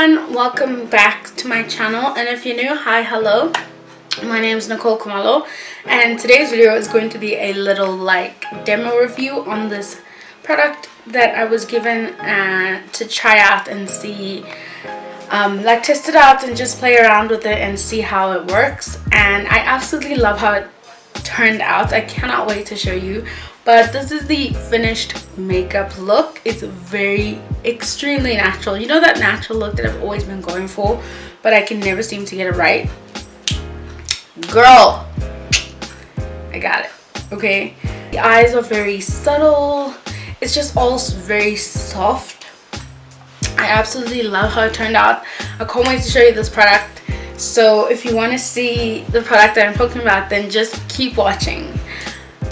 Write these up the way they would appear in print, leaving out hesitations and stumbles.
everyone, welcome back to my channel, and if you're new, hi, hello, my name is Nicole Khumalo, and today's video is going to be a little like demo review on this product that I was given to try out and see, like test it out and just play around with it and see how it works. And I absolutely love how it turned out. I cannot wait to show you. But this is the finished makeup look. It's very extremely natural. You know that natural look that I've always been going for, but I can never seem to get it right. Girl, I got it. Okay, the eyes are very subtle. It's just all very soft. I absolutely love how it turned out. I can't wait to show you this product. So if you want to see the product that I'm talking about, then just keep watching.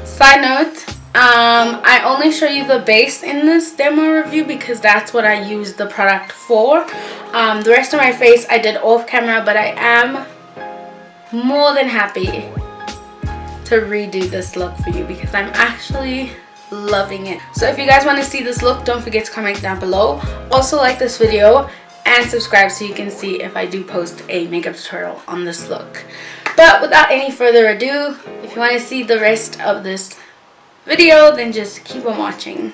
Side note, I only show you the base in this demo review because that's what I use the product for. The rest of my face I did off camera, but I am more than happy to redo this look for you because I'm actually loving it. So if you guys want to see this look, don't forget to comment down below. Also like this video and subscribe so you can see if I do post a makeup tutorial on this look. But without any further ado, if you want to see the rest of this video, then just keep on watching.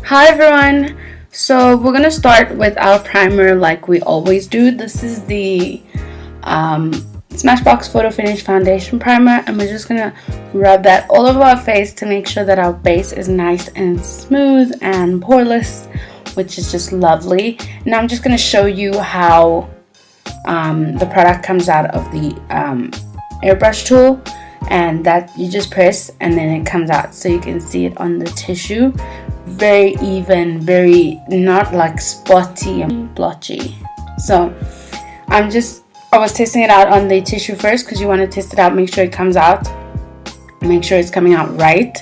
Hi everyone, so we're gonna start with our primer like we always do. This is the Smashbox Photo Finish Foundation Primer, and we're just gonna rub that all over our face to make sure that our base is nice and smooth and poreless, which is just lovely. Now I'm just gonna show you how the product comes out of the airbrush tool, and that you just press and then it comes out, so you can see it on the tissue. Very even, very not like spotty and blotchy. So I was testing it out on the tissue first because you want to test it out, make sure it comes out, make sure it's coming out right.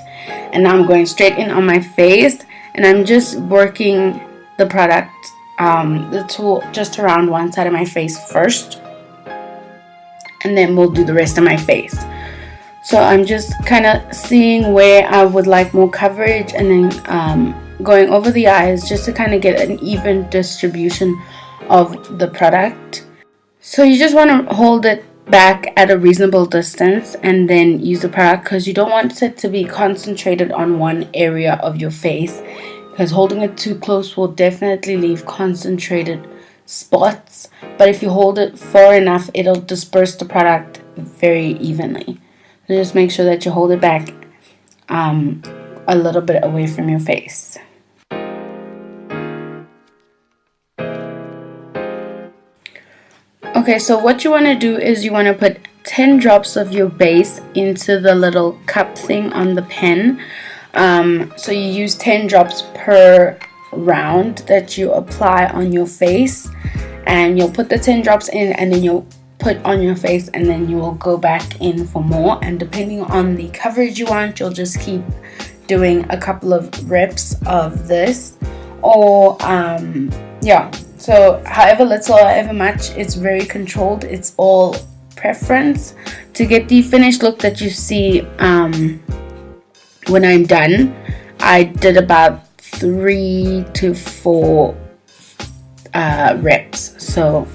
And now I'm going straight in on my face, and I'm just working the product, the tool, just around one side of my face first, and then we'll do the rest of my face. So I'm just kind of seeing where I would like more coverage, and then going over the eyes just to kind of get an even distribution of the product. So you just want to hold it back at a reasonable distance and then use the product, because you don't want it to be concentrated on one area of your face, because holding it too close will definitely leave concentrated spots. But if you hold it far enough, it'll disperse the product very evenly. So just make sure that you hold it back a little bit away from your face. Okay, so what you want to do is you want to put 10 drops of your base into the little cup thing on the pen. So you use 10 drops per round that you apply on your face, and you'll put the 10 drops in, and then you'll put on your face, and then you will go back in for more. And depending on the coverage you want, you'll just keep doing a couple of reps of this, or yeah, so however little, however much, it's very controlled. It's all preference. To get the finished look that you see when I'm done, I did about 3 to 4 reps. So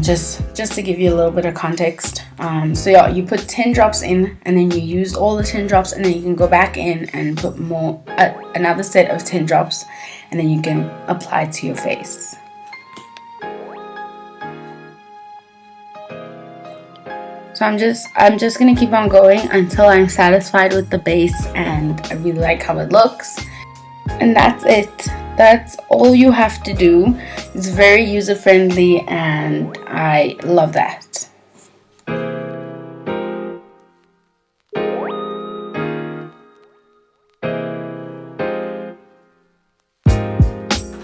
just to give you a little bit of context, so yeah, you put 10 drops in, and then you use all the 10 drops, and then you can go back in and put more, another set of 10 drops, and then you can apply to your face. So I'm just gonna keep on going until I'm satisfied with the base and I really like how it looks. And that's it. That's all you have to do. It's very user friendly, and I love that.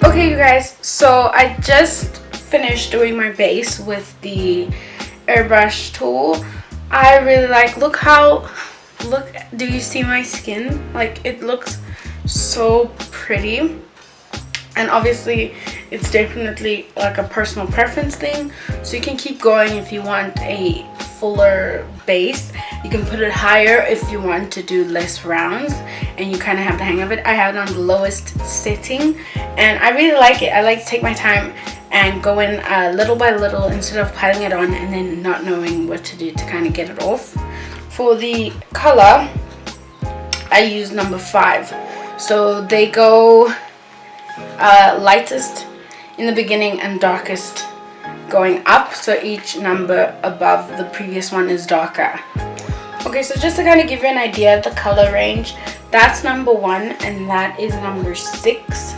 Okay you guys, so I just finished doing my base with the airbrush tool. I really like, look, do you see my skin? Like, it looks so pretty. And obviously it's definitely like a personal preference thing, so you can keep going if you want a fuller base. You can put it higher if you want to do less rounds, and you kind of have the hang of it. I have it on the lowest setting, and I really like it. I like to take my time and go in little by little instead of piling it on and then not knowing what to do to kind of get it off. For the color, I use number 5. So they go lightest in the beginning and darkest going up, so each number above the previous one is darker. Okay, so just to kind of give you an idea of the color range, that's number 1 and that is number 6.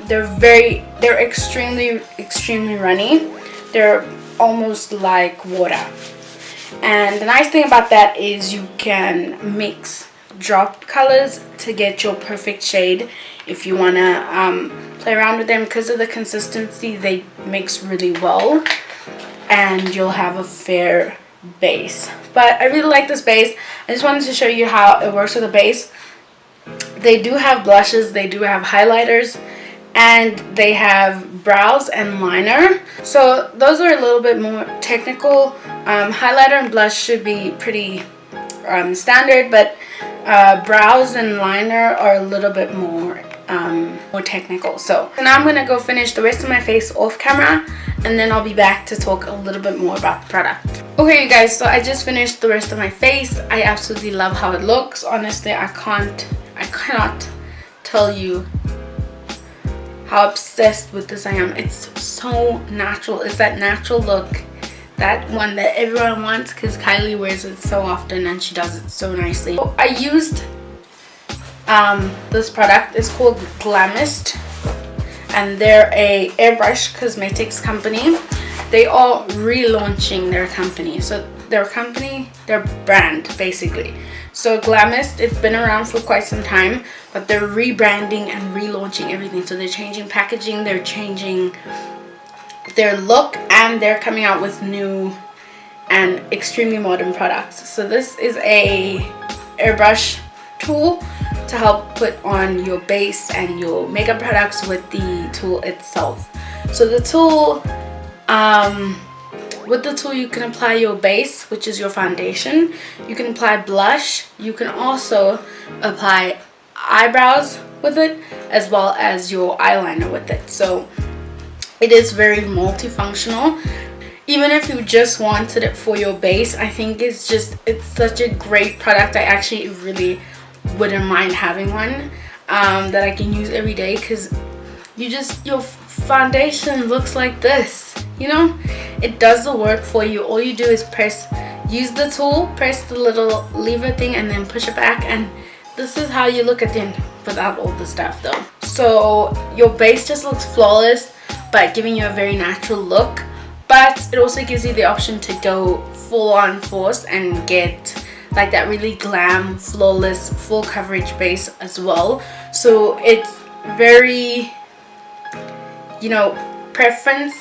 They're extremely runny. They're almost like water. And the nice thing about that is you can mix drop colors to get your perfect shade. If you want to play around with them, because of the consistency, they mix really well and you'll have a fair base. But I really like this base. I just wanted to show you how it works with the base. They do have blushes, they do have highlighters, and they have brows and liner. So those are a little bit more technical. Highlighter and blush should be pretty standard, but brows and liner are a little bit more technical. So now I'm gonna go finish the rest of my face off camera, and then I'll be back to talk a little bit more about the product. Okay, you guys, so I just finished the rest of my face. I absolutely love how it looks. Honestly, I cannot tell you how obsessed with this I am. It's so natural. It's that natural look, that one that everyone wants, because Kylie wears it so often and she does it so nicely. So I used this product. It's called Glam Mist, and they're a airbrush cosmetics company. They are relaunching their company. So their brand basically. So Glam Mist, it's been around for quite some time, but they're rebranding and relaunching everything. So they're changing packaging, they're changing their look, and they're coming out with new and extremely modern products. So this is a airbrush tool to help put on your base and your makeup products with the tool itself. So the tool, with the tool you can apply your base, which is your foundation. You can apply blush. You can also apply eyebrows with it, as well as your eyeliner with it. So it is very multifunctional. Even if you just wanted it for your base, I think it's such a great product. I actually really wouldn't mind having one that I can use every day, because your foundation looks like this, you know. It does the work for you. All you do is use the tool, press the little lever thing, and then push it back, and this is how you look at the end without all the stuff though. So your base just looks flawless, but giving you a very natural look. But it also gives you the option to go full on force and get like that really glam, flawless, full coverage base as well. So it's very, you know, preference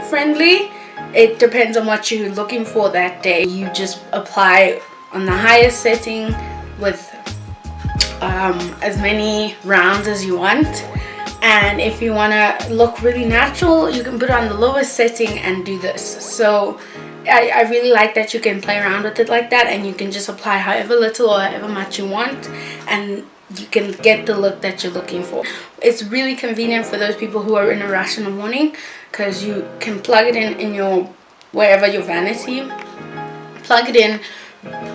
friendly. It depends on what you're looking for that day. You just apply on the highest setting with as many rounds as you want, and if you want to look really natural, you can put it on the lowest setting and do this. So I really like that you can play around with it like that, and you can just apply however little or however much you want, and you can get the look that you're looking for. It's really convenient for those people who are in a rush in the morning, because you can plug it in your wherever your vanity, plug it in,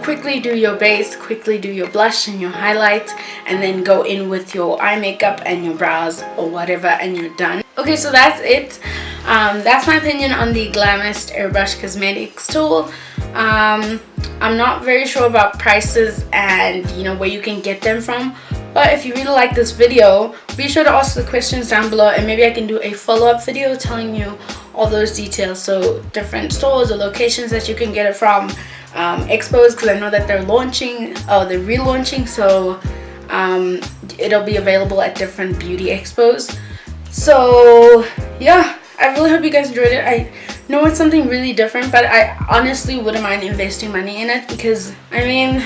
quickly do your base, quickly do your blush and your highlight, and then go in with your eye makeup and your brows or whatever, and you're done. Okay, so that's it. That's my opinion on the GLAMIST Airbrush Cosmetics tool. I'm not very sure about prices and where you can get them from, but if you really like this video, be sure to ask the questions down below, and maybe I can do a follow-up video telling you all those details. So different stores or locations that you can get it from, expos, because I know that they're relaunching, so it'll be available at different beauty expos. So yeah, I really hope you guys enjoyed it. I know it's something really different, but I honestly wouldn't mind investing money in it, because I mean,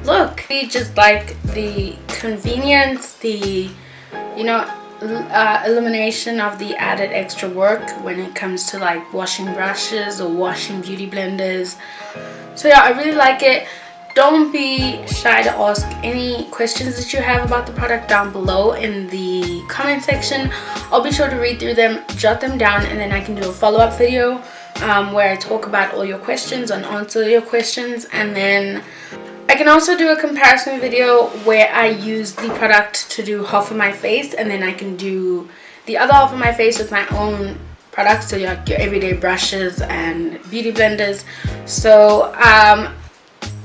look, we just like the convenience, the elimination of the added extra work when it comes to like washing brushes or washing beauty blenders. So yeah, I really like it. don't be shy to ask any questions that you have about the product down below in the comment section. I'll be sure to read through them, jot them down, and then I can do a follow-up video where I talk about all your questions and answer your questions. And then I can also do a comparison video where I use the product to do half of my face, and then I can do the other half of my face with my own products, so like your everyday brushes and beauty blenders. So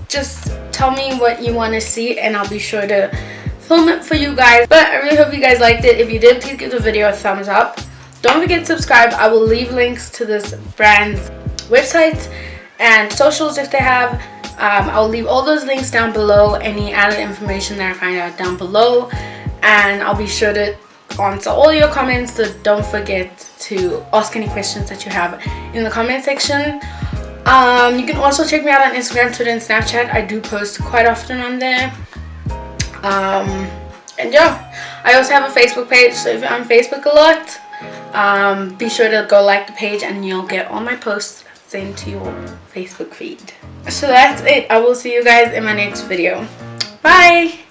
just tell me what you want to see and I'll be sure to film it for you guys. But I really hope you guys liked it. If you did, please give the video a thumbs up. Don't forget to subscribe. I will leave links to this brand's website and socials if they have. I'll leave all those links down below, any added information that I find out down below, and I'll be sure to answer all your comments. So don't forget to ask any questions that you have in the comment section. You can also check me out on Instagram, Twitter, and Snapchat. I do post quite often on there. And yeah, I also have a Facebook page, so if you're on Facebook a lot, be sure to go like the page and you'll get all my posts sent to your Facebook feed. So that's it. I will see you guys in my next video. Bye!